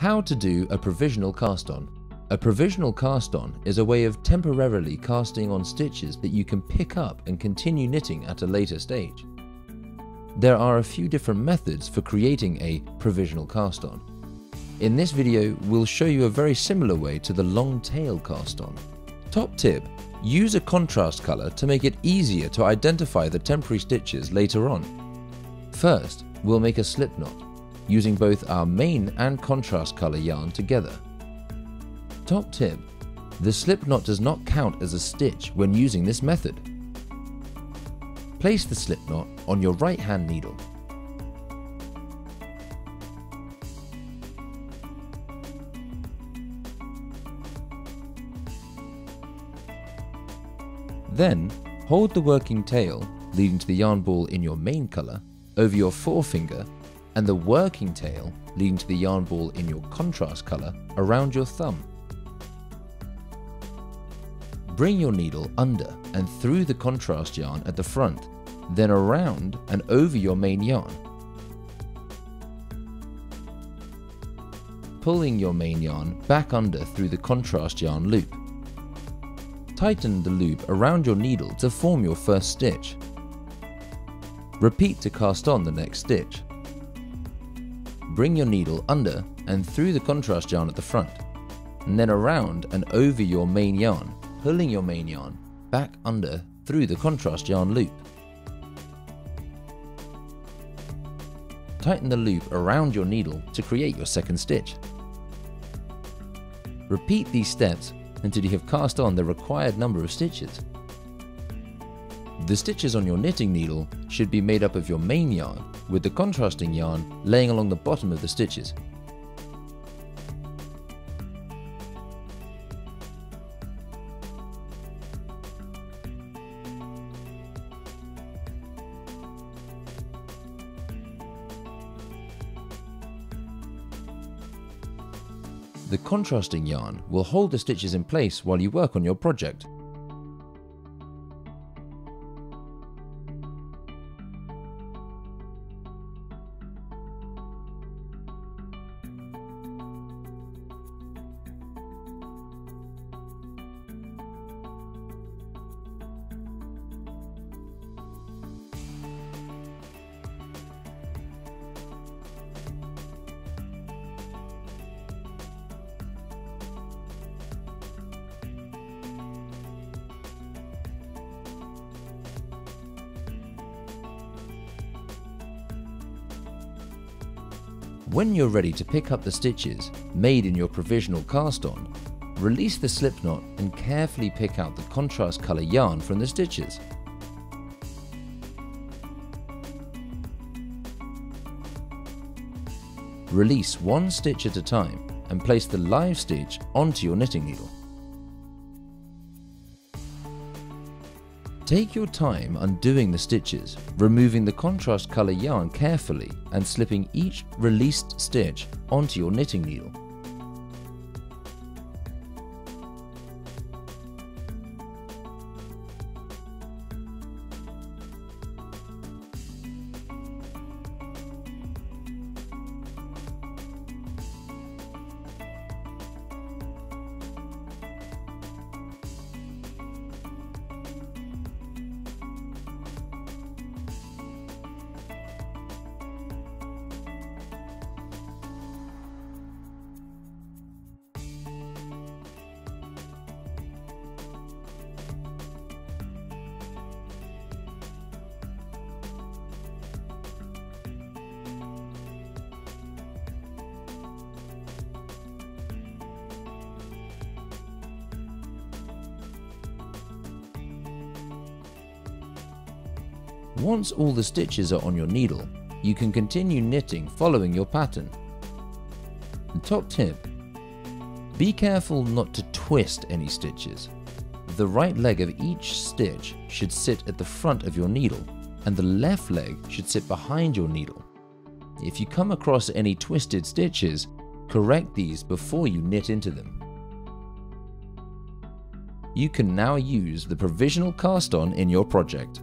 How to do a provisional cast-on. A provisional cast-on is a way of temporarily casting on stitches that you can pick up and continue knitting at a later stage. There are a few different methods for creating a provisional cast-on. In this video, we'll show you a very similar way to the long tail cast-on. Top tip: use a contrast color to make it easier to identify the temporary stitches later on. First, we'll make a slip knot, using both our main and contrast color yarn together. Top tip: the slip knot does not count as a stitch when using this method. Place the slip knot on your right hand needle. Then, hold the working tail leading to the yarn ball in your main color over your forefinger and the working tail leading to the yarn ball in your contrast color around your thumb. Bring your needle under and through the contrast yarn at the front, then around and over your main yarn. Pulling your main yarn back under through the contrast yarn loop. Tighten the loop around your needle to form your first stitch. Repeat to cast on the next stitch. Bring your needle under and through the contrast yarn at the front, and then around and over your main yarn, pulling your main yarn back under through the contrast yarn loop. Tighten the loop around your needle to create your second stitch. Repeat these steps until you have cast on the required number of stitches. The stitches on your knitting needle should be made up of your main yarn, with the contrasting yarn laying along the bottom of the stitches. The contrasting yarn will hold the stitches in place while you work on your project. When you're ready to pick up the stitches made in your provisional cast-on, release the slip knot and carefully pick out the contrast color yarn from the stitches. Release one stitch at a time and place the live stitch onto your knitting needle. Take your time undoing the stitches, removing the contrast color yarn carefully and slipping each released stitch onto your knitting needle. Once all the stitches are on your needle, you can continue knitting following your pattern. And top tip: be careful not to twist any stitches. The right leg of each stitch should sit at the front of your needle, and the left leg should sit behind your needle. If you come across any twisted stitches, correct these before you knit into them. You can now use the provisional cast-on in your project.